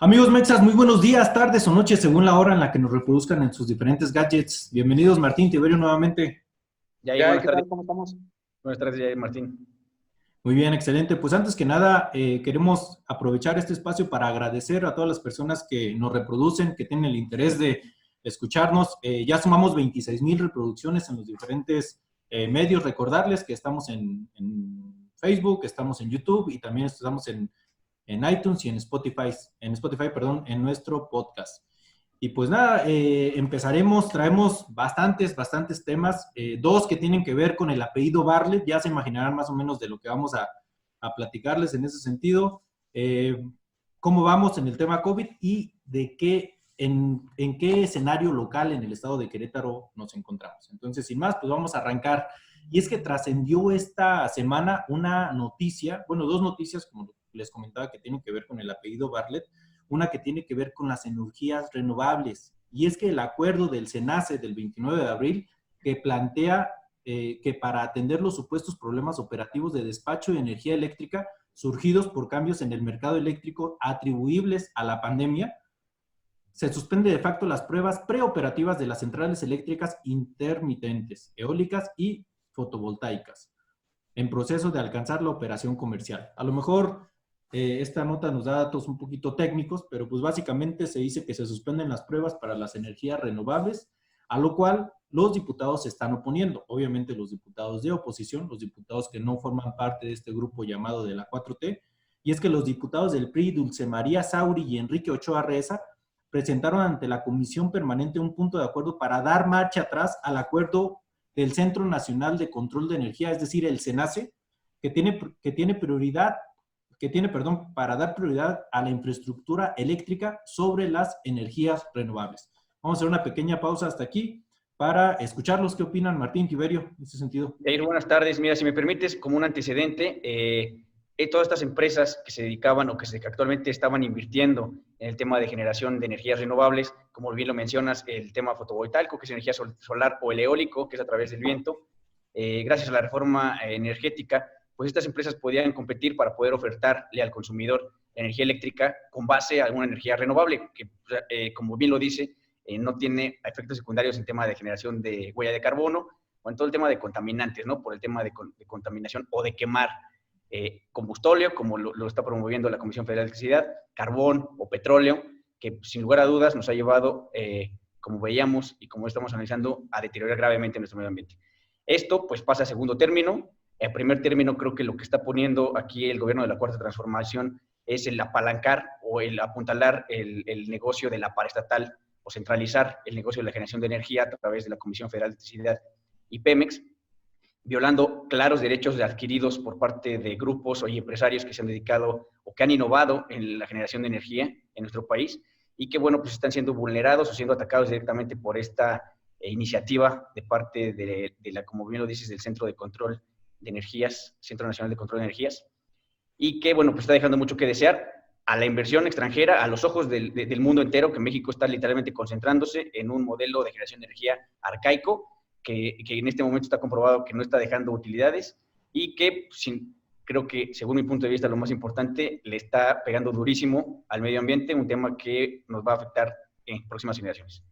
Amigos Mexas, muy buenos días, tardes o noches, según la hora en la que nos reproduzcan en sus diferentes gadgets. Bienvenidos, Martín Tiberio, nuevamente. Yair, Ya, buenas ¿qué tardes. tal? ¿Cómo estamos? Buenas tardes, Yair Martín. Muy bien, excelente. Pues antes que nada, queremos aprovechar este espacio para agradecer a todas las personas que nos reproducen, que tienen el interés de escucharnos. Ya sumamos 26,000 reproducciones en los diferentes medios. Recordarles que estamos en Facebook, estamos en YouTube y también estamos en iTunes y en Spotify, en nuestro podcast. Y pues nada, empezaremos, traemos bastantes temas, dos que tienen que ver con el apellido Bartlett, ya se imaginarán más o menos de lo que vamos a platicarles en ese sentido, cómo vamos en el tema COVID y de en qué escenario local en el estado de Querétaro nos encontramos. Entonces, sin más, pues vamos a arrancar. Y es que trascendió esta semana una noticia, bueno, dos noticias, como les comentaba, que tienen que ver con el apellido Bartlett. Una que tiene que ver con las energías renovables. Y es que el acuerdo del SENACE del 29 de abril que plantea que para atender los supuestos problemas operativos de despacho de energía eléctrica surgidos por cambios en el mercado eléctrico atribuibles a la pandemia, se suspende de facto las pruebas preoperativas de las centrales eléctricas intermitentes, eólicas y fotovoltaicas, en proceso de alcanzar la operación comercial. A lo mejor esta nota nos da datos un poquito técnicos, pero pues básicamente se dice que se suspenden las pruebas para las energías renovables, a lo cual los diputados se están oponiendo. Obviamente los diputados de oposición, los diputados que no forman parte de este grupo llamado de la 4T, y es que los diputados del PRI, Dulce María Sauri y Enrique Ochoa Reza, presentaron ante la Comisión Permanente un punto de acuerdo para dar marcha atrás al acuerdo del Centro Nacional de Control de Energía, es decir, el SENACE, que tiene prioridad, para dar prioridad a la infraestructura eléctrica sobre las energías renovables. Vamos a hacer una pequeña pausa hasta aquí para escucharlos. ¿Qué opinan, Martín Tiberio, en ese sentido? Yair, buenas tardes. Mira, si me permites, como un antecedente, todas estas empresas que se dedicaban o que actualmente estaban invirtiendo en el tema de generación de energías renovables, como bien lo mencionas, el tema fotovoltaico, que es energía solar, o el eólico, que es a través del viento, gracias a la reforma energética, pues estas empresas podían competir para poder ofertarle al consumidor energía eléctrica con base a alguna energía renovable, que como bien lo dice, no tiene efectos secundarios en tema de generación de huella de carbono o en todo el tema de contaminantes, ¿no? Por el tema de contaminación o de quemar combustóleo, como lo está promoviendo la Comisión Federal de Electricidad, carbón o petróleo, que sin lugar a dudas nos ha llevado, como veíamos y como estamos analizando, a deteriorar gravemente nuestro medio ambiente. Esto pues pasa a segundo término. En primer término, creo que lo que está poniendo aquí el gobierno de la Cuarta Transformación es el apalancar o el apuntalar el negocio de la paraestatal o centralizar el negocio de la generación de energía a través de la Comisión Federal de Electricidad y Pemex, violando claros derechos adquiridos por parte de grupos o empresarios que se han dedicado o que han innovado en la generación de energía en nuestro país y que, bueno, pues están siendo vulnerados o siendo atacados directamente por esta iniciativa de parte de la, como bien lo dices, del Centro de Control de Energías, Centro Nacional de Control de Energías, y que, bueno, pues está dejando mucho que desear a la inversión extranjera, a los ojos del mundo entero, que México está literalmente concentrándose en un modelo de generación de energía arcaico, que en este momento está comprobado que no está dejando utilidades y que, creo que, según mi punto de vista, lo más importante, le está pegando durísimo al medio ambiente, un tema que nos va a afectar en próximas generaciones.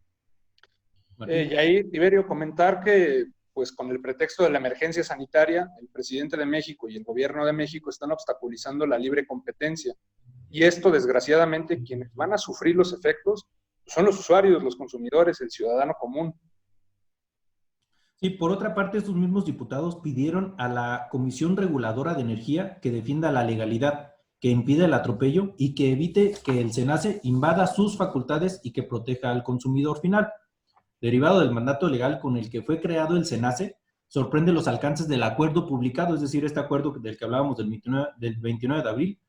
Y ahí, Tiberio, comentar que, pues con el pretexto de la emergencia sanitaria, el presidente de México y el gobierno de México están obstaculizando la libre competencia. Y esto, desgraciadamente, quienes van a sufrir los efectos son los usuarios, los consumidores, el ciudadano común. Sí, por otra parte, estos mismos diputados pidieron a la Comisión Reguladora de Energía que defienda la legalidad, que impida el atropello y que evite que el SENACE invada sus facultades y que proteja al consumidor final. Derivado del mandato legal con el que fue creado el SENACE, sorprende los alcances del acuerdo publicado, es decir, este acuerdo del que hablábamos del 29 de abril,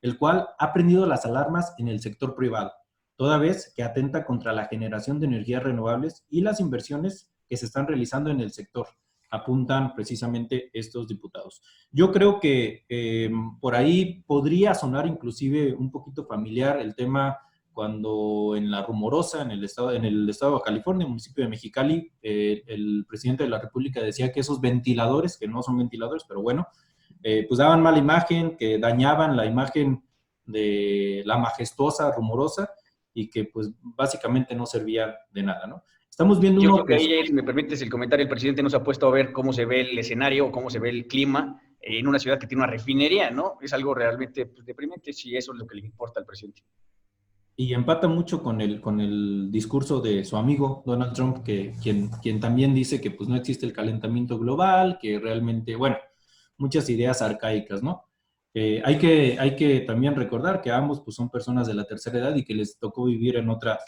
el cual ha prendido las alarmas en el sector privado, toda vez que atenta contra la generación de energías renovables y las inversiones que se están realizando en el sector, apuntan precisamente estos diputados. Yo creo que por ahí podría sonar inclusive un poquito familiar el tema cuando en La Rumorosa, en el estado de Baja California, municipio de Mexicali, el presidente de la República decía que esos ventiladores, que no son ventiladores, pero bueno, pues daban mala imagen, que dañaban la imagen de la majestuosa, rumorosa, y que pues básicamente no servía de nada, ¿no? Estamos viendo Yo creo que ahí, si me permites el comentario, el presidente no se ha puesto a ver cómo se ve el escenario o cómo se ve el clima en una ciudad que tiene una refinería, ¿no? Es algo realmente pues, deprimente si eso es lo que le importa al presidente. Y empata mucho con el discurso de su amigo Donald Trump, quien también dice que pues, no existe el calentamiento global, que realmente, bueno, muchas ideas arcaicas, ¿no? Hay que también recordar que ambos pues, son personas de la tercera edad y que les tocó vivir en otras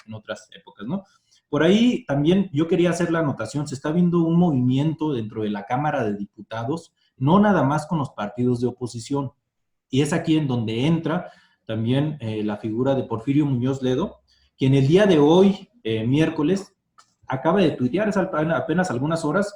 épocas, ¿no? Por ahí también yo quería hacer la anotación, se está viendo un movimiento dentro de la Cámara de Diputados, no nada más con los partidos de oposición, y es aquí en donde entra también la figura de Porfirio Muñoz Ledo, quien el día de hoy, miércoles, acaba de tuitear, es apenas algunas horas,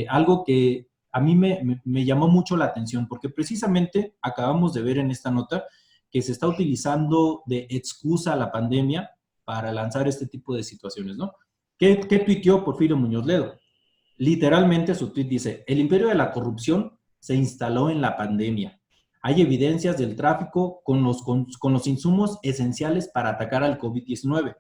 algo que a mí me llamó mucho la atención, porque precisamente acabamos de ver en esta nota que se está utilizando de excusa a la pandemia para lanzar este tipo de situaciones, ¿no? ¿Qué tuiteó Porfirio Muñoz Ledo? Literalmente su tuit dice, el imperio de la corrupción se instaló en la pandemia. Hay evidencias del tráfico con los insumos esenciales para atacar al COVID-19.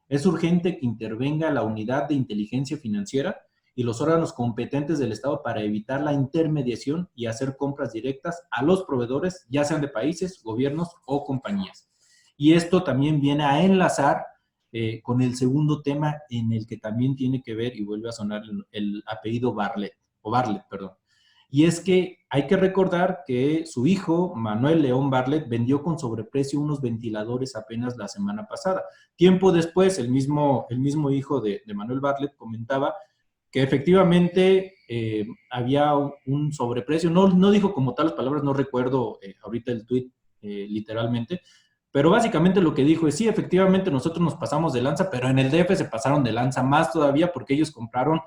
Es urgente que intervenga la unidad de inteligencia financiera y los órganos competentes del Estado para evitar la intermediación y hacer compras directas a los proveedores, ya sean de países, gobiernos o compañías. Y esto también viene a enlazar con el segundo tema en el que también tiene que ver, y vuelve a sonar el apellido Bartlett. Y es que hay que recordar que su hijo, Manuel León Bartlett, vendió con sobreprecio unos ventiladores apenas la semana pasada. Tiempo después, el mismo hijo de Manuel Bartlett comentaba que efectivamente había un sobreprecio. No dijo como tal las palabras, no recuerdo ahorita el tuit literalmente, pero básicamente lo que dijo es, sí, efectivamente nosotros nos pasamos de lanza, pero en el DF se pasaron de lanza más todavía porque ellos compraron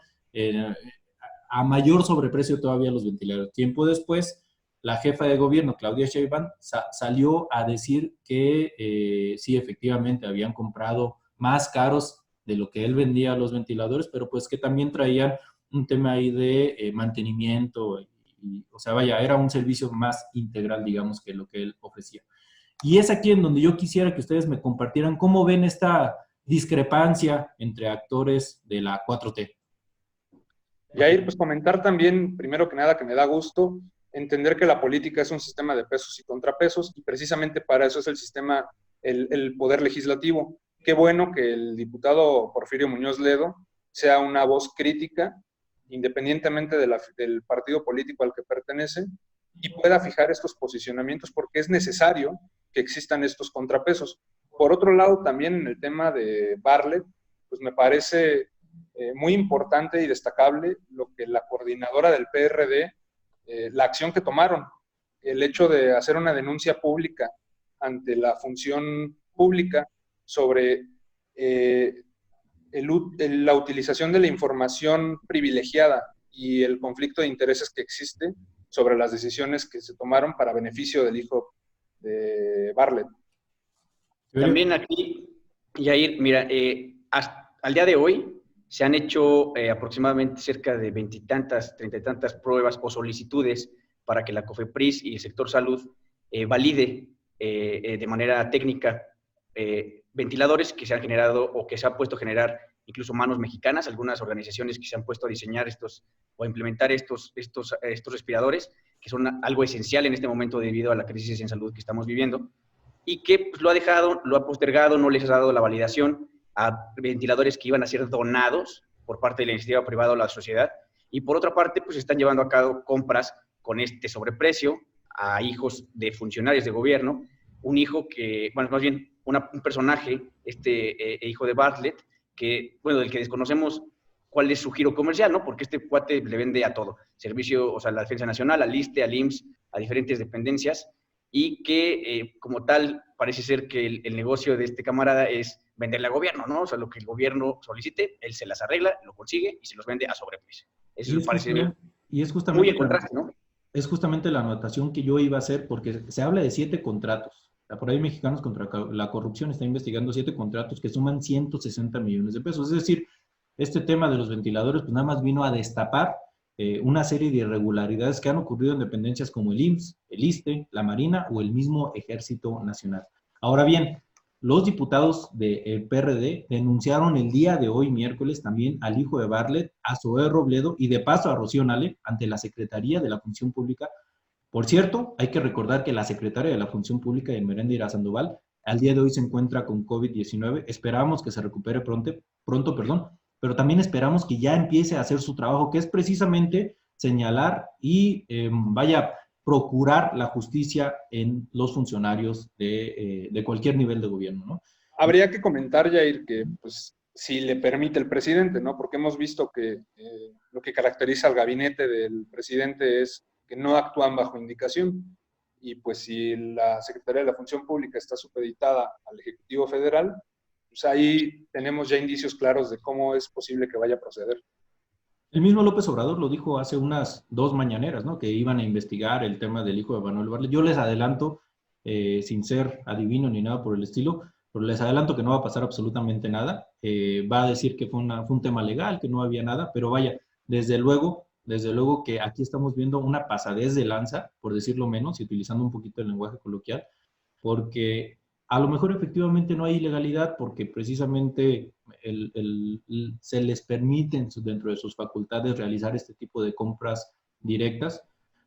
a mayor sobreprecio todavía los ventiladores. Tiempo después, la jefa de gobierno, Claudia Sheinbaum, salió a decir que sí, efectivamente habían comprado más caros de lo que él vendía los ventiladores, pero pues que también traían un tema ahí de mantenimiento, o sea, vaya, era un servicio más integral, digamos, que lo que él ofrecía. Y es aquí en donde yo quisiera que ustedes me compartieran cómo ven esta discrepancia entre actores de la 4T. Yair, pues comentar también, primero que nada, que me da gusto entender que la política es un sistema de pesos y contrapesos, y precisamente para eso es el sistema, el poder legislativo. Qué bueno que el diputado Porfirio Muñoz Ledo sea una voz crítica, independientemente del partido político al que pertenece, y pueda fijar estos posicionamientos, porque es necesario que existan estos contrapesos. Por otro lado, también en el tema de Bartlett, pues me parece muy importante y destacable lo que la coordinadora del PRD, la acción que tomaron, el hecho de hacer una denuncia pública ante la función pública sobre la utilización de la información privilegiada y el conflicto de intereses que existe sobre las decisiones que se tomaron para beneficio del hijo de Bartlett. También aquí, Yair, mira, al día de hoy se han hecho aproximadamente cerca de 20 y tantas, 30 y tantas pruebas o solicitudes para que la COFEPRIS y el sector salud valide de manera técnica ventiladores que se han generado o que se han puesto a generar incluso manos mexicanas, algunas organizaciones que se han puesto a diseñar o a implementar estos respiradores, que son algo esencial en este momento debido a la crisis en salud que estamos viviendo, y que pues, lo ha postergado, no les ha dado la validación a ventiladores que iban a ser donados por parte de la iniciativa privada o la sociedad, y por otra parte, pues están llevando a cabo compras con este sobreprecio a hijos de funcionarios de gobierno, un hijo que, bueno, más bien un personaje, hijo de Bartlett, que, bueno, del que desconocemos cuál es su giro comercial, ¿no? Porque este cuate le vende a todo, servicio, o sea, la Defensa Nacional, al ISSSTE, al IMSS, a diferentes dependencias, y que como tal parece ser que el negocio de este camarada es venderle al gobierno, ¿no? O sea, lo que el gobierno solicite, él se las arregla, lo consigue y se los vende a sobreprecio. Eso parece muy en contraste, ¿no? Es justamente la anotación que yo iba a hacer, porque se habla de 7 contratos. Por ahí Mexicanos contra la Corrupción está investigando 7 contratos que suman 160 millones de pesos. Es decir, este tema de los ventiladores pues nada más vino a destapar una serie de irregularidades que han ocurrido en dependencias como el IMSS, el ISSSTE, la Marina o el mismo Ejército Nacional. Ahora bien, los diputados del PRD denunciaron el día de hoy, miércoles, también al hijo de Bartlett, a Zoé Robledo y de paso a Rocío Nale ante la Secretaría de la Función Pública. Por cierto, hay que recordar que la secretaria de la Función Pública, Ermendira Sandoval, al día de hoy se encuentra con COVID-19. Esperamos que se recupere pronto, pero también esperamos que ya empiece a hacer su trabajo, que es precisamente señalar y procurar la justicia en los funcionarios de cualquier nivel de gobierno, ¿no? Habría que comentar, Jair, que pues si le permite el presidente, ¿no? Porque hemos visto que lo que caracteriza al gabinete del presidente es que no actúan bajo indicación. Y pues si la Secretaría de la Función Pública está supeditada al Ejecutivo Federal, pues ahí tenemos ya indicios claros de cómo es posible que vaya a proceder. El mismo López Obrador lo dijo hace unas 2 mañaneras, ¿no? Que iban a investigar el tema del hijo de Manuel Bartlett. Yo les adelanto, sin ser adivino ni nada por el estilo, pero les adelanto que no va a pasar absolutamente nada. Va a decir que fue un tema legal, que no había nada, pero vaya, desde luego que aquí estamos viendo una pasadez de lanza, por decirlo menos, y utilizando un poquito el lenguaje coloquial, porque a lo mejor efectivamente no hay ilegalidad porque precisamente se les permiten dentro de sus facultades realizar este tipo de compras directas,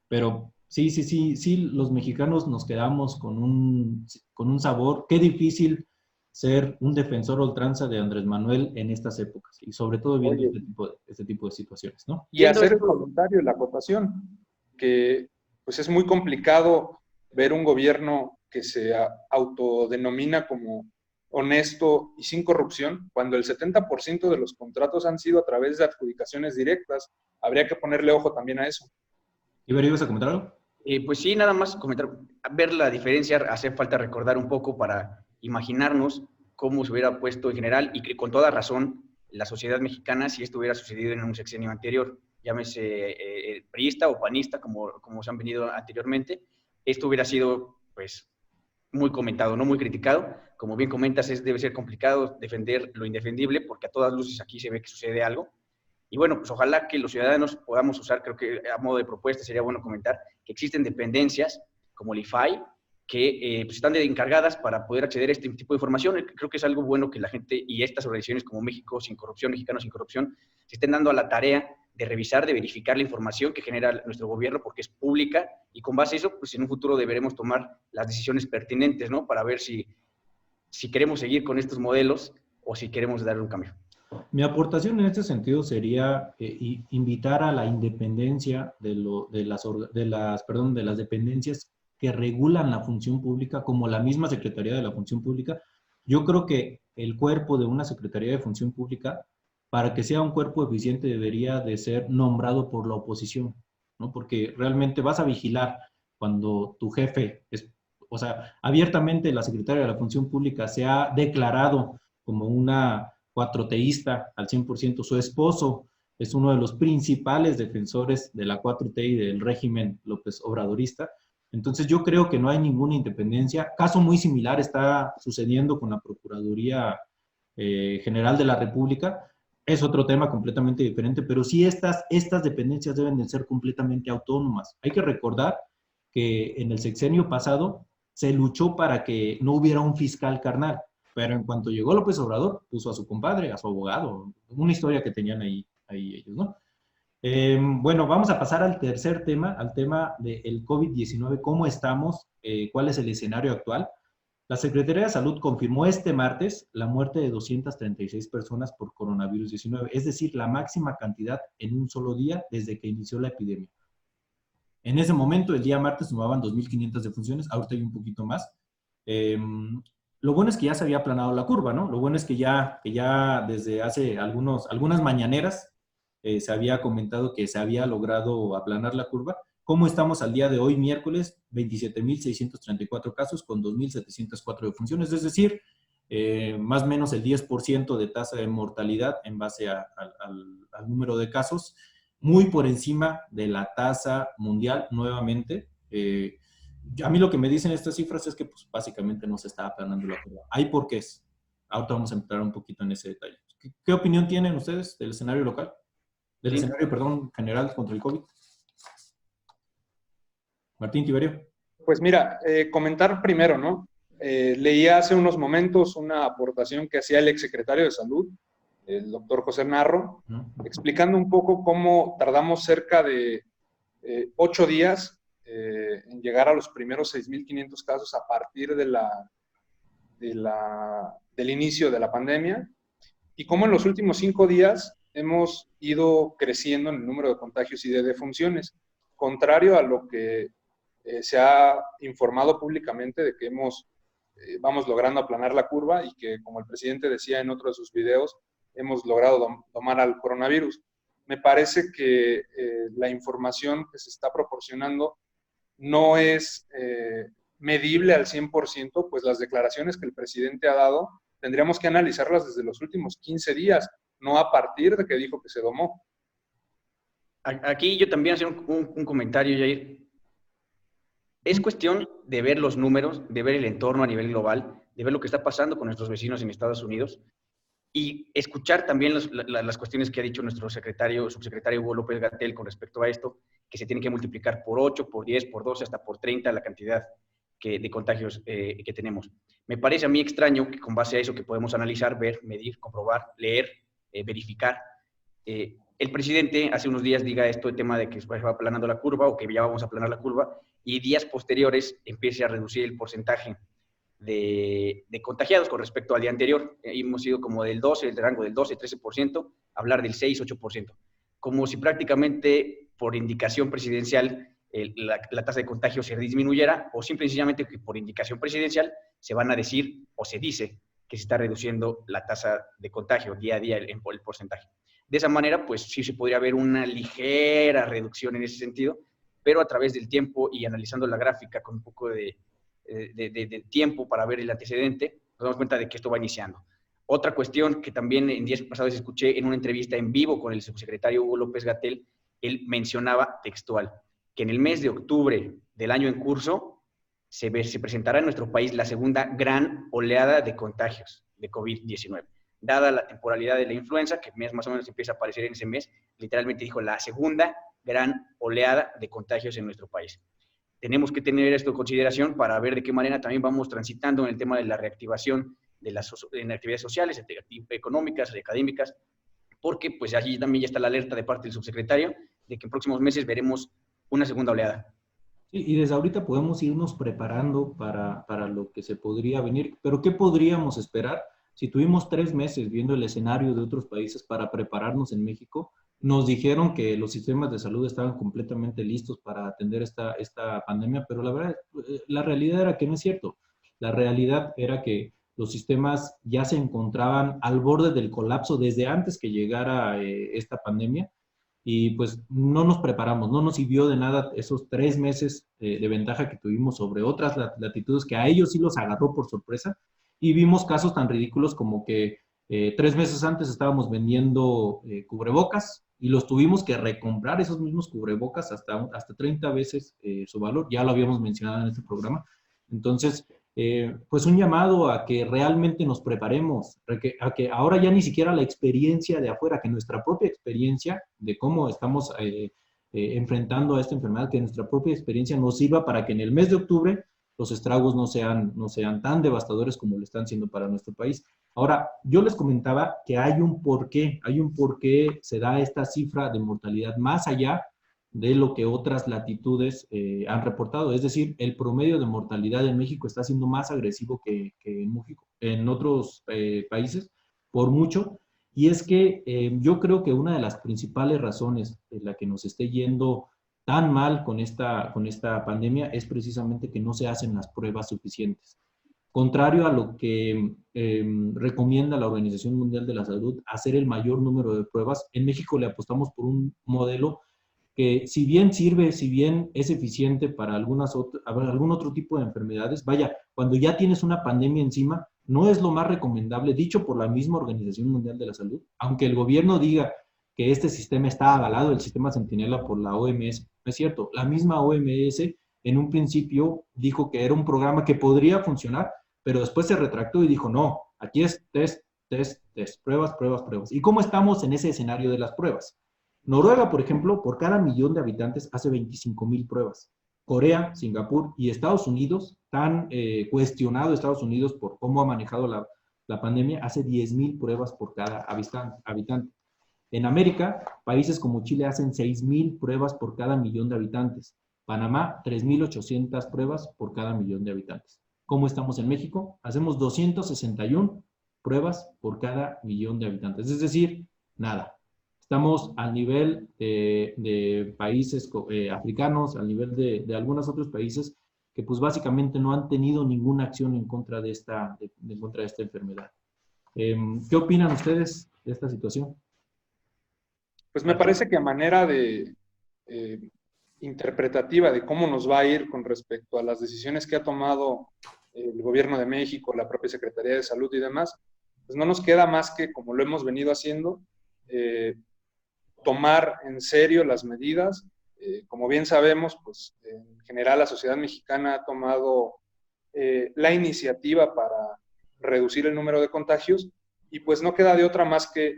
pero sí, los mexicanos nos quedamos con un sabor. Qué difícil ser un defensor a ultranza de Andrés Manuel en estas épocas y sobre todo viendo este tipo de situaciones, ¿no? Y hacer el comentario, la acotación, que pues es muy complicado ver un gobierno que se autodenomina como honesto y sin corrupción, cuando el 70% de los contratos han sido a través de adjudicaciones directas. Habría que ponerle ojo también a eso. ¿Iberia, ibas a comentar algo? Pues sí, nada más comentar, ver la diferencia, hace falta recordar un poco para imaginarnos cómo se hubiera puesto en general y que con toda razón la sociedad mexicana si esto hubiera sucedido en un sexenio anterior, llámese priista o panista, como se han venido anteriormente. Esto hubiera sido, pues, muy comentado, no muy criticado. Como bien comentas, debe ser complicado defender lo indefendible, porque a todas luces aquí se ve que sucede algo. Y bueno, pues ojalá que los ciudadanos podamos usar, creo que a modo de propuesta sería bueno comentar que existen dependencias como el IFAI que pues están encargadas para poder acceder a este tipo de información. Creo que es algo bueno que la gente y estas organizaciones como México Sin Corrupción, Mexicanos Sin Corrupción, se estén dando a la tarea de revisar, de verificar la información que genera nuestro gobierno porque es pública y con base a eso, pues en un futuro deberemos tomar las decisiones pertinentes, ¿no? Para ver si queremos seguir con estos modelos o si queremos dar un cambio. Mi aportación en este sentido sería invitar a la independencia de las dependencias que regulan la función pública, como la misma Secretaría de la Función Pública. Yo creo que el cuerpo de una Secretaría de Función Pública, para que sea un cuerpo eficiente, debería de ser nombrado por la oposición, ¿no? Porque realmente vas a vigilar cuando tu jefe abiertamente la Secretaría de la Función Pública se ha declarado como una cuatroteísta al 100%. Su esposo es uno de los principales defensores de la 4T y del régimen López Obradorista. Entonces yo creo que no hay ninguna independencia. Caso muy similar está sucediendo con la Procuraduría General de la República. Es otro tema completamente diferente, pero sí estas dependencias deben de ser completamente autónomas. Hay que recordar que en el sexenio pasado se luchó para que no hubiera un fiscal carnal. Pero en cuanto llegó López Obrador, puso a su compadre, a su abogado, una historia que tenían ahí ellos, ¿no? Bueno, vamos a pasar al tercer tema, al tema del COVID-19, cómo estamos, cuál es el escenario actual. La Secretaría de Salud confirmó este martes la muerte de 236 personas por coronavirus 19, es decir, la máxima cantidad en un solo día desde que inició la epidemia. En ese momento, el día martes, sumaban 2.500 defunciones, ahorita hay un poquito más. Lo bueno es que ya se había aplanado la curva, ¿no? Lo bueno es que ya desde hace algunas mañaneras se había comentado que se había logrado aplanar la curva. ¿Cómo estamos al día de hoy, miércoles? 27.634 casos con 2.704 defunciones, es decir, más o menos el 10% de tasa de mortalidad en base al número de casos, muy por encima de la tasa mundial nuevamente. A mí lo que me dicen estas cifras es que pues, básicamente no se está aplanando la curva. Hay porqués. Ahorita vamos a entrar un poquito en ese detalle. ¿Qué opinión tienen ustedes del escenario local? Del Sí. escenario, perdón, general contra el COVID. Martín Tiberio. Pues mira, comentar primero, ¿no? Leía hace unos momentos una aportación que hacía el exsecretario de Salud, el doctor José Narro, explicando un poco cómo tardamos cerca de 8 días en llegar a los primeros 6.500 casos a partir del inicio de la pandemia, y cómo en los últimos 5 días hemos ido creciendo en el número de contagios y de defunciones, contrario a lo que se ha informado públicamente de que vamos logrando aplanar la curva y que, como el presidente decía en otro de sus videos, hemos logrado domar al coronavirus. Me parece que la información que se está proporcionando no es medible al 100%, pues las declaraciones que el presidente ha dado tendríamos que analizarlas desde los últimos 15 días, no a partir de que dijo que se domó. Aquí yo también hacer un comentario, Jair. Es cuestión de ver los números, de ver el entorno a nivel global, de ver lo que está pasando con nuestros vecinos en Estados Unidos y escuchar también las cuestiones que ha dicho nuestro subsecretario Hugo López-Gatell con respecto a esto, que se tiene que multiplicar por 8, por 10, por 12, hasta por 30 la cantidad de contagios que tenemos. Me parece a mí extraño que con base a eso que podemos analizar, ver, medir, comprobar, leer, verificar, el presidente hace unos días diga esto, el tema de que se va aplanando la curva o que ya vamos a aplanar la curva, y días posteriores empiece a reducir el porcentaje de contagiados con respecto al día anterior. Hemos ido como del rango del 12-13%, hablar del 6-8%, como si prácticamente por indicación presidencial la tasa de contagio se disminuyera, o simple y sencillamente que por indicación presidencial se van a decir o se dice que se está reduciendo la tasa de contagio día a día, el porcentaje. De esa manera, pues sí se podría ver una ligera reducción en ese sentido, pero a través del tiempo y analizando la gráfica con un poco de tiempo para ver el antecedente, nos damos cuenta de que esto va iniciando. Otra cuestión que también en días pasados escuché en una entrevista en vivo con el subsecretario Hugo López-Gatell, él mencionaba textual que en el mes de octubre del año en curso se presentará en nuestro país la segunda gran oleada de contagios de COVID-19. Dada la temporalidad de la influenza, que más o menos empieza a aparecer en ese mes, literalmente dijo la segunda gran oleada de contagios en nuestro país. Tenemos que tener esto en consideración para ver de qué manera también vamos transitando en el tema de la reactivación en actividades sociales, económicas, académicas, porque pues allí también ya está la alerta de parte del subsecretario de que en próximos meses veremos una segunda oleada. Sí, y desde ahorita podemos irnos preparando para lo que se podría venir, pero ¿qué podríamos esperar? Si tuvimos 3 meses viendo el escenario de otros países para prepararnos en México, nos dijeron que los sistemas de salud estaban completamente listos para atender esta pandemia, pero la verdad, la realidad era que no es cierto. La realidad era que los sistemas ya se encontraban al borde del colapso desde antes que llegara esta pandemia, y pues no nos preparamos, no nos sirvió de nada esos 3 meses de ventaja que tuvimos sobre otras latitudes que a ellos sí los agarró por sorpresa. Y vimos casos tan ridículos como que 3 meses antes estábamos vendiendo cubrebocas y los tuvimos que recomprar esos mismos cubrebocas hasta 30 veces su valor. Ya lo habíamos mencionado en este programa. Entonces, pues un llamado a que realmente nos preparemos, a que ahora ya ni siquiera la experiencia de afuera, que nuestra propia experiencia de cómo estamos enfrentando a esta enfermedad, que nuestra propia experiencia nos sirva para que en el mes de octubre los estragos no sean tan devastadores como lo están siendo para nuestro país. Ahora, yo les comentaba que hay un porqué se da esta cifra de mortalidad más allá de lo que otras latitudes han reportado. Es decir, el promedio de mortalidad en México está siendo más agresivo que en México, en otros países, por mucho. Y es que yo creo que una de las principales razones en la que nos esté yendo tan mal con esta pandemia es precisamente que no se hacen las pruebas suficientes. Contrario a lo que recomienda la Organización Mundial de la Salud, hacer el mayor número de pruebas, en México le apostamos por un modelo que si bien sirve, si bien es eficiente para algún otro tipo de enfermedades, vaya, cuando ya tienes una pandemia encima, no es lo más recomendable, dicho por la misma Organización Mundial de la Salud, aunque el gobierno diga que este sistema está avalado, el sistema Centinela, por la OMS. No es cierto, la misma OMS en un principio dijo que era un programa que podría funcionar, pero después se retractó y dijo, no, aquí es test, pruebas. ¿Y cómo estamos en ese escenario de las pruebas? Noruega, por ejemplo, por cada millón de habitantes hace 25,000 pruebas. Corea, Singapur y Estados Unidos, tan cuestionado Estados Unidos por cómo ha manejado la pandemia, hace 10,000 pruebas por cada habitante. En América, países como Chile hacen 6,000 pruebas por cada millón de habitantes. Panamá, 3,800 pruebas por cada millón de habitantes. ¿Cómo estamos en México? Hacemos 261 pruebas por cada millón de habitantes. Es decir, nada. Estamos al nivel de países africanos, al nivel de algunos otros países que pues básicamente no han tenido ninguna acción en contra de esta enfermedad. ¿Qué opinan ustedes de esta situación? Pues me parece que a manera de interpretativa de cómo nos va a ir con respecto a las decisiones que ha tomado el Gobierno de México, la propia Secretaría de Salud y demás, pues no nos queda más que, como lo hemos venido haciendo, tomar en serio las medidas. Como bien sabemos, pues en general la sociedad mexicana ha tomado la iniciativa para reducir el número de contagios y pues no queda de otra más que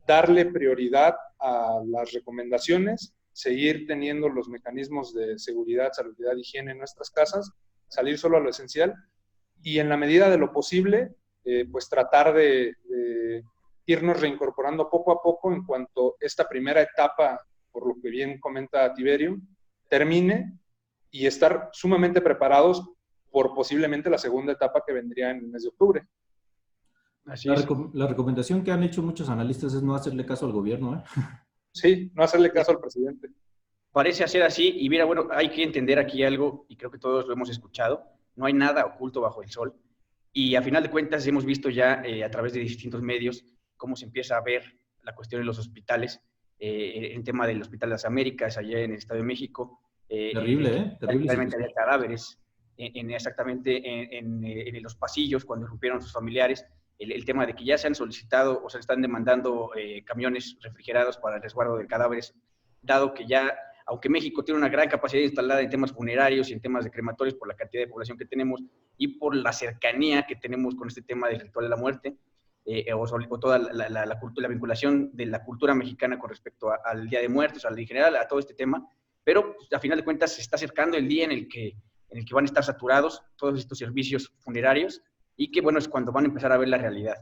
darle prioridad a las recomendaciones, seguir teniendo los mecanismos de seguridad, salubridad, higiene en nuestras casas, salir solo a lo esencial y en la medida de lo posible, pues tratar de irnos reincorporando poco a poco en cuanto esta primera etapa, por lo que bien comenta Tiberio, termine y estar sumamente preparados por posiblemente la segunda etapa que vendría en el mes de octubre. Así es. La recomendación que han hecho muchos analistas es no hacerle caso al gobierno, ¿eh? Sí, no hacerle caso al presidente. Parece ser así, y mira, bueno, hay que entender aquí algo, y creo que todos lo hemos escuchado, no hay nada oculto bajo el sol, y a final de cuentas hemos visto ya a través de distintos medios cómo se empieza a ver la cuestión en los hospitales, en tema del Hospital de las Américas, allá en el Estado de México. Terrible. Realmente había cadáveres exactamente en los pasillos cuando irrumpieron sus familiares. El tema de que ya se han solicitado o se están demandando camiones refrigerados para el resguardo de cadáveres, dado que ya, aunque México tiene una gran capacidad instalada en temas funerarios y en temas de crematorios por la cantidad de población que tenemos y por la cercanía que tenemos con este tema del ritual de la muerte, o toda la vinculación de la cultura mexicana con respecto al Día de Muertos, en general, a todo este tema, pero pues, a final de cuentas se está acercando el día en el que van a estar saturados todos estos servicios funerarios y que, bueno, es cuando van a empezar a ver la realidad.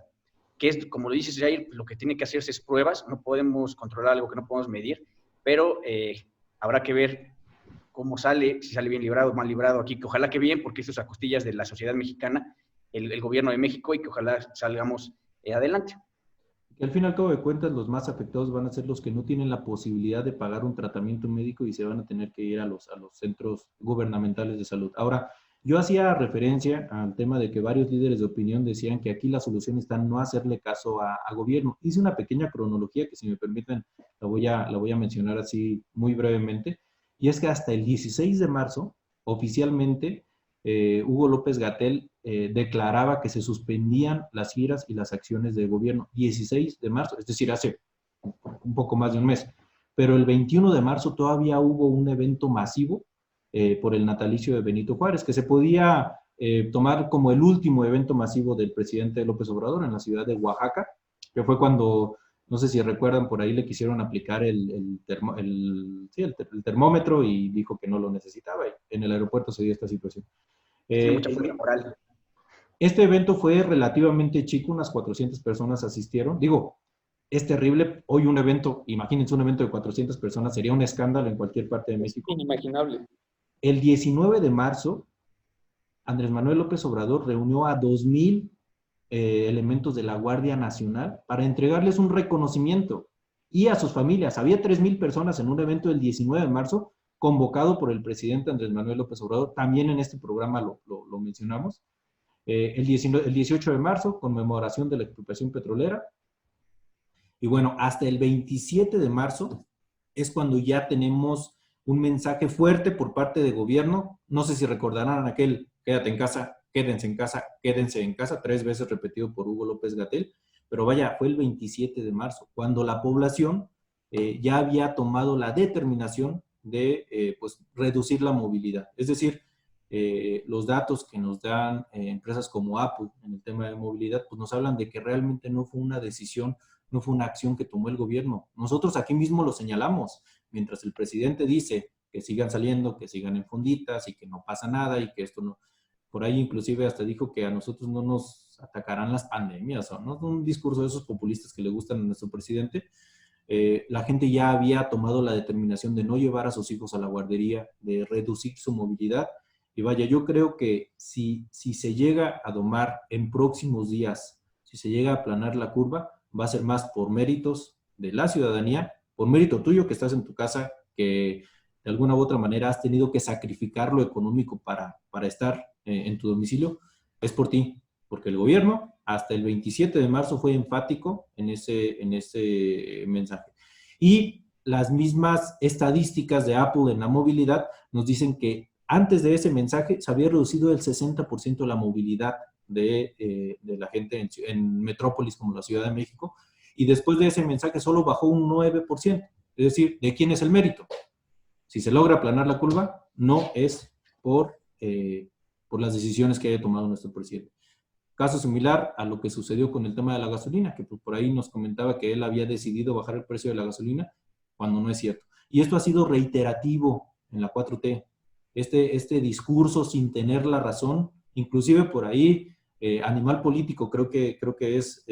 Que es, como lo dices, Jair, lo que tiene que hacerse es pruebas, no podemos controlar algo que no podemos medir, pero habrá que ver cómo sale, si sale bien librado o mal librado aquí, que ojalá que bien, porque esto es a costillas de la sociedad mexicana, el gobierno de México, y que ojalá salgamos adelante. Que al fin y al cabo de cuentas los más afectados van a ser los que no tienen la posibilidad de pagar un tratamiento médico y se van a tener que ir a los centros gubernamentales de salud. Ahora, yo hacía referencia al tema de que varios líderes de opinión decían que aquí la solución está en no hacerle caso a gobierno. Hice una pequeña cronología que, si me permiten, la voy a mencionar así muy brevemente, y es que hasta el 16 de marzo, oficialmente, Hugo López-Gatell declaraba que se suspendían las giras y las acciones de gobierno. 16 de marzo, es decir, hace un poco más de un mes. Pero el 21 de marzo todavía hubo un evento masivo por el natalicio de Benito Juárez, que se podía tomar como el último evento masivo del presidente López Obrador en la ciudad de Oaxaca, que fue cuando, no sé si recuerdan, por ahí le quisieron aplicar el termómetro y dijo que no lo necesitaba. Y en el aeropuerto se dio esta situación. Tiene mucha fuerza moral. Este evento fue relativamente chico, unas 400 personas asistieron. Digo, es terrible. Hoy un evento, imagínense un evento de 400 personas, sería un escándalo en cualquier parte de México. Inimaginable. El 19 de marzo, Andrés Manuel López Obrador reunió a 2,000 elementos de la Guardia Nacional para entregarles un reconocimiento y a sus familias. Había 3,000 personas en un evento del 19 de marzo convocado por el presidente Andrés Manuel López Obrador. También en este programa lo mencionamos. El 18 de marzo, conmemoración de la expropiación petrolera. Y bueno, hasta el 27 de marzo es cuando ya tenemos un mensaje fuerte por parte del gobierno. No sé si recordarán aquel quédate en casa, quédense en casa, quédense en casa, 3 veces repetido por Hugo López-Gatell. Pero vaya, fue el 27 de marzo, cuando la población ya había tomado la determinación de pues, reducir la movilidad. Es decir, los datos que nos dan empresas como Apple en el tema de movilidad, pues nos hablan de que realmente no fue una decisión no fue una acción que tomó el gobierno. Nosotros aquí mismo lo señalamos, mientras el presidente dice que sigan saliendo, que sigan en fonditas y que no pasa nada y que esto no... Por ahí inclusive hasta dijo que a nosotros no nos atacarán las pandemias, ¿o no? Un discurso de esos populistas que le gustan a nuestro presidente. La gente ya había tomado la determinación de no llevar a sus hijos a la guardería, de reducir su movilidad. Y vaya, yo creo que si se llega a domar en próximos días, si se llega a aplanar la curva, va a ser más por méritos de la ciudadanía, por mérito tuyo que estás en tu casa, que de alguna u otra manera has tenido que sacrificar lo económico para estar en tu domicilio, es por ti, porque el gobierno hasta el 27 de marzo fue enfático en ese mensaje. Y las mismas estadísticas de Apple en la movilidad nos dicen que antes de ese mensaje se había reducido el 60% la movilidad de la gente en metrópolis como la Ciudad de México, y después de ese mensaje solo bajó un 9%. Es decir, ¿de quién es el mérito? Si se logra aplanar la curva, no es por las decisiones que haya tomado nuestro presidente. Caso similar a lo que sucedió con el tema de la gasolina, que por ahí nos comentaba que él había decidido bajar el precio de la gasolina, cuando no es cierto. Y esto ha sido reiterativo en la 4T. Este discurso sin tener la razón, inclusive por ahí, Animal Político, creo que es,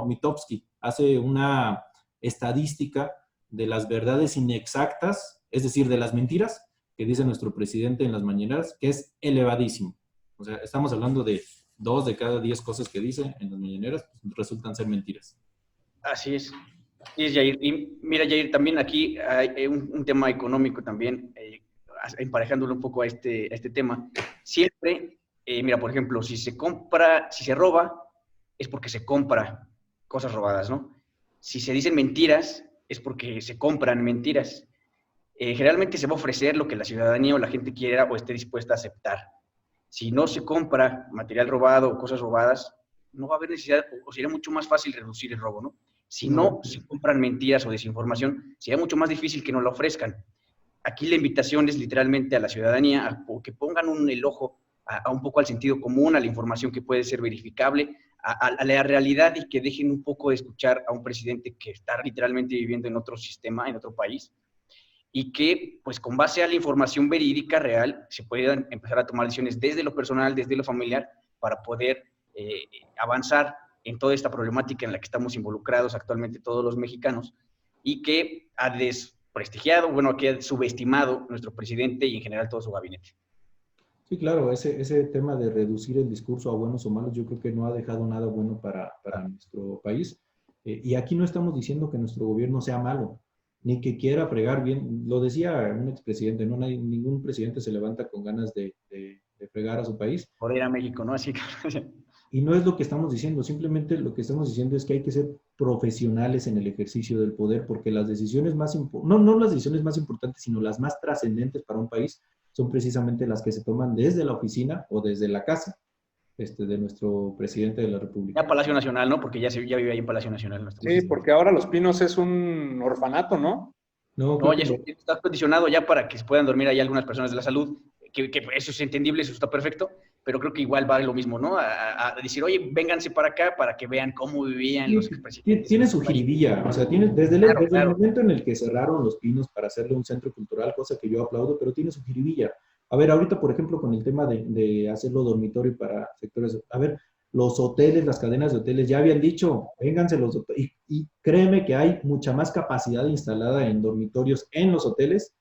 Mitofsky, hace una estadística de las verdades inexactas, es decir, de las mentiras que dice nuestro presidente en las mañaneras, que es elevadísimo. O sea, estamos hablando de 2 de cada 10 cosas que dice en las mañaneras pues, resultan ser mentiras. Así es. Así es, Yair. Y mira, Yair, también aquí hay un tema económico también, emparejándolo un poco a este tema. Siempre, mira, por ejemplo, si se roba, es porque se compra cosas robadas, ¿no? Si se dicen mentiras, es porque se compran mentiras. Generalmente se va a ofrecer lo que la ciudadanía o la gente quiera o esté dispuesta a aceptar. Si no se compra material robado o cosas robadas, no va a haber necesidad, o sería mucho más fácil reducir el robo, ¿no? Si no se compran mentiras o desinformación, sería mucho más difícil que nos la ofrezcan. Aquí la invitación es literalmente a la ciudadanía a que pongan el ojo a un poco al sentido común, a la información que puede ser verificable, a la realidad, y que dejen un poco de escuchar a un presidente que está literalmente viviendo en otro sistema, en otro país, y que, pues, con base a la información verídica, real, se puedan empezar a tomar decisiones desde lo personal, desde lo familiar, para poder avanzar en toda esta problemática en la que estamos involucrados actualmente todos los mexicanos, y que ha desprestigiado, que ha subestimado nuestro presidente y en general todo su gabinete. Sí, claro, ese tema de reducir el discurso a buenos o malos, yo creo que no ha dejado nada bueno para nuestro país. Y aquí no estamos diciendo que nuestro gobierno sea malo, ni que quiera fregar bien. Lo decía un expresidente, no hay ningún presidente se levanta con ganas de fregar a su país. Por ir a México, ¿no? Así que... Y no es lo que estamos diciendo, simplemente lo que estamos diciendo es que hay que ser profesionales en el ejercicio del poder, porque las decisiones no las decisiones más importantes, sino las más trascendentes para un país, son precisamente las que se toman desde la oficina o desde la casa de nuestro presidente de la República. Ya Palacio Nacional, ¿no? Porque ya vive ahí en Palacio Nacional. Sí, presidente. Porque ahora Los Pinos es un orfanato, ¿no? No, ya está peticionado ya para que se puedan dormir ahí algunas personas de la salud, que eso es entendible, eso está perfecto, pero creo que igual va lo mismo, ¿no? A decir, oye, vénganse para acá para que vean cómo vivían los expresidentes. Tiene su jiribilla, o sea, desde el momento en el que cerraron Los Pinos para hacerle un centro cultural, cosa que yo aplaudo, pero tiene su jiribilla. A ver, ahorita, por ejemplo, con el tema de hacerlo dormitorio para sectores, a ver, los hoteles, las cadenas de hoteles ya habían dicho, vénganse los hoteles, y créeme que hay mucha más capacidad instalada en dormitorios en los hoteles,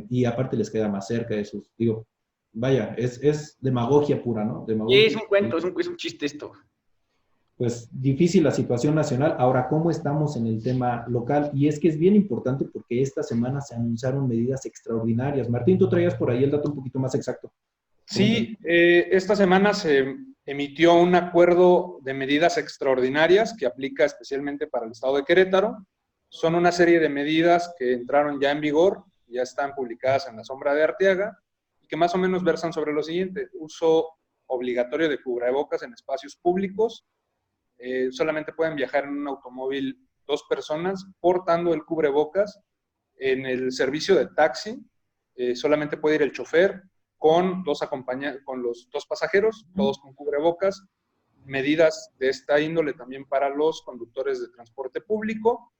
y aparte les queda más cerca de sus, digo, vaya, es demagogia pura, ¿no? Demagogia. Sí, es un cuento, es un chiste esto. Pues difícil la situación nacional. Ahora, ¿cómo estamos en el tema local? Y es que es bien importante porque esta semana se anunciaron medidas extraordinarias. Martín, tú traías por ahí el dato un poquito más exacto. Sí, esta semana se emitió un acuerdo de medidas extraordinarias que aplica especialmente para el estado de Querétaro. Son una serie de medidas que entraron ya en vigor, ya están publicadas en la sombra de Arteaga, y que más o menos versan sobre lo siguiente: uso obligatorio de cubrebocas en espacios públicos. Solamente pueden viajar en un automóvil 2 personas portando el cubrebocas. En el servicio de taxi solamente puede ir el chofer con los 2 pasajeros, todos con cubrebocas. medidas de esta índole también para los conductores de transporte público.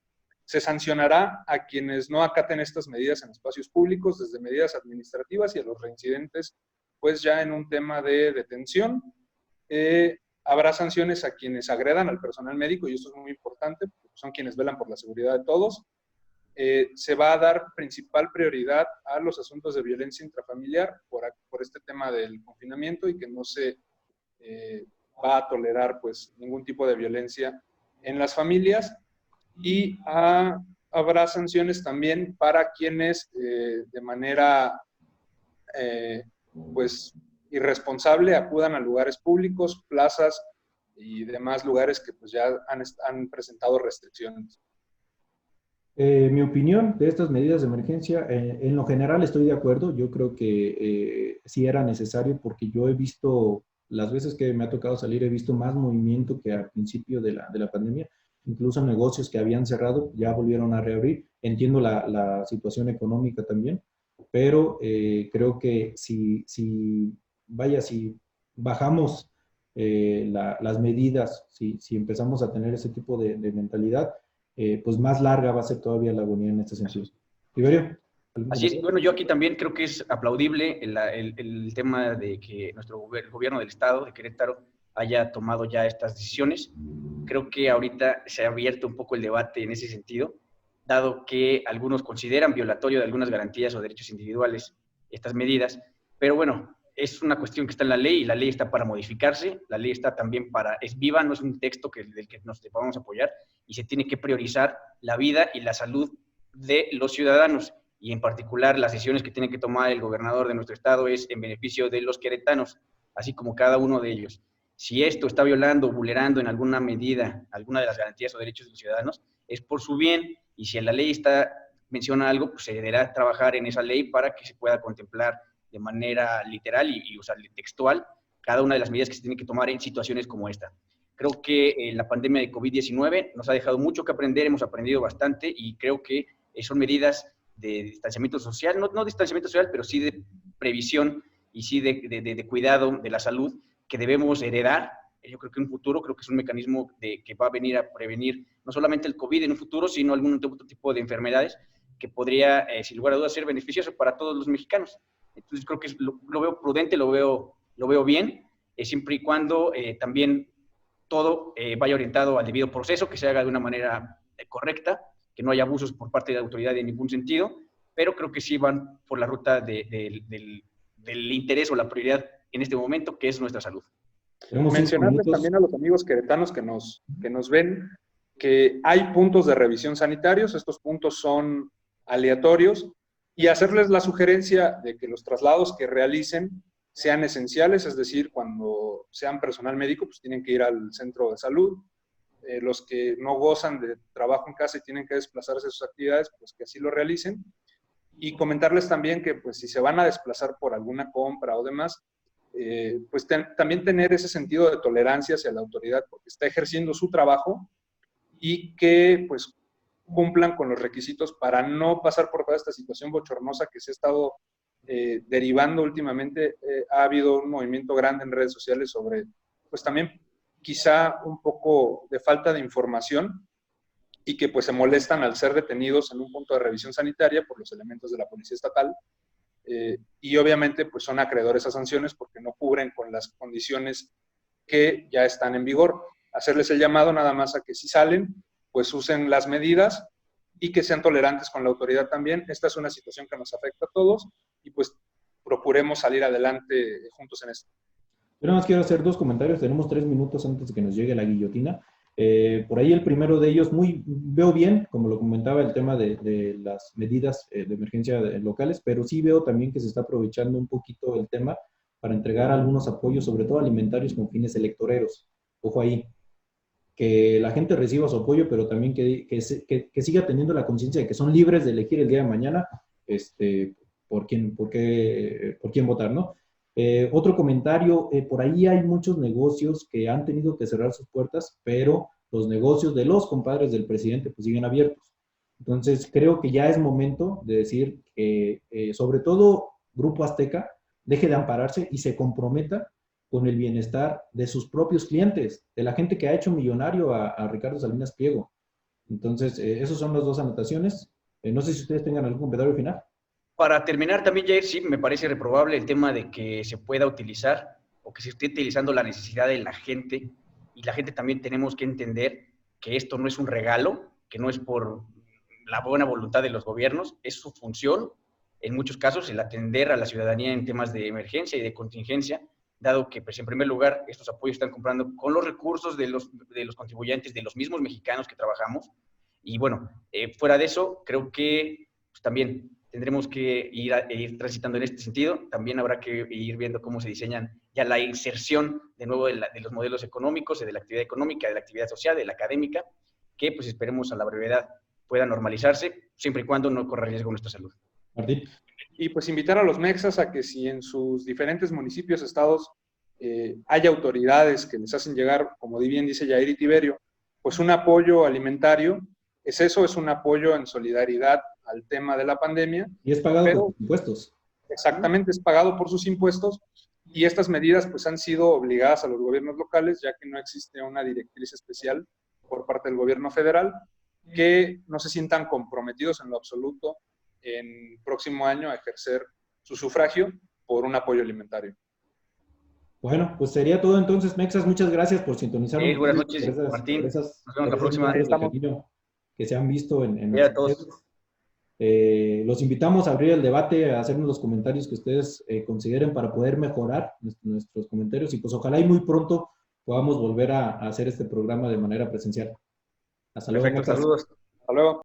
Se sancionará a quienes no acaten estas medidas en espacios públicos, desde medidas administrativas y a los reincidentes, pues ya en un tema de detención. Habrá sanciones a quienes agredan al personal médico, y esto es muy importante, porque son quienes velan por la seguridad de todos. Se va a dar principal prioridad a los asuntos de violencia intrafamiliar por este tema del confinamiento, y que no se va a tolerar pues ningún tipo de violencia en las familias. Y habrá sanciones también para quienes de manera pues irresponsable acudan a lugares públicos, plazas y demás lugares que pues ya han presentado restricciones. Mi opinión de estas medidas de emergencia, en lo general estoy de acuerdo. Yo creo que sí era necesario, porque yo he visto, las veces que me ha tocado salir, he visto más movimiento que al principio de la pandemia. Incluso negocios que habían cerrado ya volvieron a reabrir. Entiendo la situación económica también, pero creo que si bajamos las medidas, si empezamos a tener ese tipo de mentalidad, pues más larga va a ser todavía la agonía en este sentido. Tiberio. Así es. Bueno, yo aquí también creo que es aplaudible el tema de que el gobierno del estado de Querétaro haya tomado ya estas decisiones. Creo que ahorita se ha abierto un poco el debate en ese sentido, dado que algunos consideran violatorio de algunas garantías o derechos individuales estas medidas, pero bueno, es una cuestión que está en la ley, y la ley está para modificarse, la ley está también es viva, no es un texto del que nos podamos apoyar, y se tiene que priorizar la vida y la salud de los ciudadanos, y en particular las decisiones que tiene que tomar el gobernador de nuestro estado es en beneficio de los queretanos, así como cada uno de ellos. Si esto está violando o vulnerando en alguna medida alguna de las garantías o derechos de los ciudadanos, es por su bien, y si en la ley menciona algo, pues se deberá trabajar en esa ley para que se pueda contemplar de manera literal y usar textual cada una de las medidas que se tienen que tomar en situaciones como esta. Creo que la pandemia de COVID-19 nos ha dejado mucho que aprender, hemos aprendido bastante, y creo que son medidas de distanciamiento social, no distanciamiento social, pero sí de previsión y sí de cuidado de la salud que debemos heredar. Yo creo que en un futuro, creo que es un mecanismo que va a venir a prevenir no solamente el COVID en un futuro, sino algún otro tipo de enfermedades que podría, sin lugar a dudas, ser beneficioso para todos los mexicanos. Entonces creo que lo veo prudente, lo veo bien, siempre y cuando también todo vaya orientado al debido proceso, que se haga de una manera correcta, que no haya abusos por parte de la autoridad en ningún sentido, pero creo que sí van por la ruta del interés o la prioridad en este momento, que es nuestra salud. Mencionarles también a los amigos queretanos que nos ven que hay puntos de revisión sanitarios. Estos puntos son aleatorios, y hacerles la sugerencia de que los traslados que realicen sean esenciales, es decir, cuando sean personal médico, pues tienen que ir al centro de salud. Los que no gozan de trabajo en casa y tienen que desplazarse a sus actividades, pues que así lo realicen. Y comentarles también que pues si se van a desplazar por alguna compra o demás, pues también tener ese sentido de tolerancia hacia la autoridad, porque está ejerciendo su trabajo, y que pues cumplan con los requisitos para no pasar por toda esta situación bochornosa que se ha estado derivando últimamente. Ha habido un movimiento grande en redes sociales sobre, pues también quizá un poco de falta de información, y que pues se molestan al ser detenidos en un punto de revisión sanitaria por los elementos de la Policía Estatal, y obviamente pues son acreedores a sanciones porque no cubren con las condiciones que ya están en vigor. Hacerles el llamado nada más a que si salen, pues usen las medidas y que sean tolerantes con la autoridad también. Esta es una situación que nos afecta a todos, y pues procuremos salir adelante juntos en esto. Yo nada más quiero hacer 2 comentarios. Tenemos 3 minutos antes de que nos llegue la guillotina. Por ahí el primero de ellos, veo bien, como lo comentaba, el tema de las medidas de emergencia locales, pero sí veo también que se está aprovechando un poquito el tema para entregar algunos apoyos, sobre todo alimentarios, con fines electoreros. Ojo ahí, que la gente reciba su apoyo, pero también que siga teniendo la conciencia de que son libres de elegir el día de mañana por quién votar, ¿no? Otro comentario, por ahí hay muchos negocios que han tenido que cerrar sus puertas, pero los negocios de los compadres del presidente pues siguen abiertos. Entonces creo que ya es momento de decir que sobre todo Grupo Azteca deje de ampararse y se comprometa con el bienestar de sus propios clientes, de la gente que ha hecho millonario a Ricardo Salinas Pliego. Entonces, esas son las dos anotaciones. No sé si ustedes tengan algún comentario final. Para terminar también, Jair, sí, me parece reprobable el tema de que se pueda utilizar o que se esté utilizando la necesidad de la gente, y la gente también tenemos que entender que esto no es un regalo, que no es por la buena voluntad de los gobiernos, es su función, en muchos casos, el atender a la ciudadanía en temas de emergencia y de contingencia, dado que, pues, en primer lugar, estos apoyos están comprando con los recursos de los contribuyentes, de los mismos mexicanos que trabajamos. Y bueno, fuera de eso, creo que pues, también tendremos que ir transitando en este sentido. También habrá que ir viendo cómo se diseñan ya la inserción de nuevo de los modelos económicos, de la actividad económica, de la actividad social, de la académica, que pues esperemos a la brevedad pueda normalizarse, siempre y cuando no corra riesgo nuestra salud. Martín. Y pues invitar a los mexas a que si en sus diferentes municipios, estados, hay autoridades que les hacen llegar, como bien dice Jair y Tiberio, pues un apoyo alimentario, es un apoyo en solidaridad al tema de la pandemia. Y es pagado por sus impuestos. Exactamente, es pagado por sus impuestos, y estas medidas pues han sido obligadas a los gobiernos locales, ya que no existe una directriz especial por parte del gobierno federal, que no se sientan comprometidos en lo absoluto en próximo año a ejercer su sufragio por un apoyo alimentario. Bueno, pues sería todo entonces, Mexas. Muchas gracias por sintonizarnos. Buenas noches, Martín. Nos vemos la próxima. Que se han visto en a todos. Los invitamos a abrir el debate, a hacernos los comentarios que ustedes consideren para poder mejorar nuestros comentarios, y pues ojalá y muy pronto podamos volver a hacer este programa de manera presencial. Hasta luego. Perfecto, saludos. Hasta luego.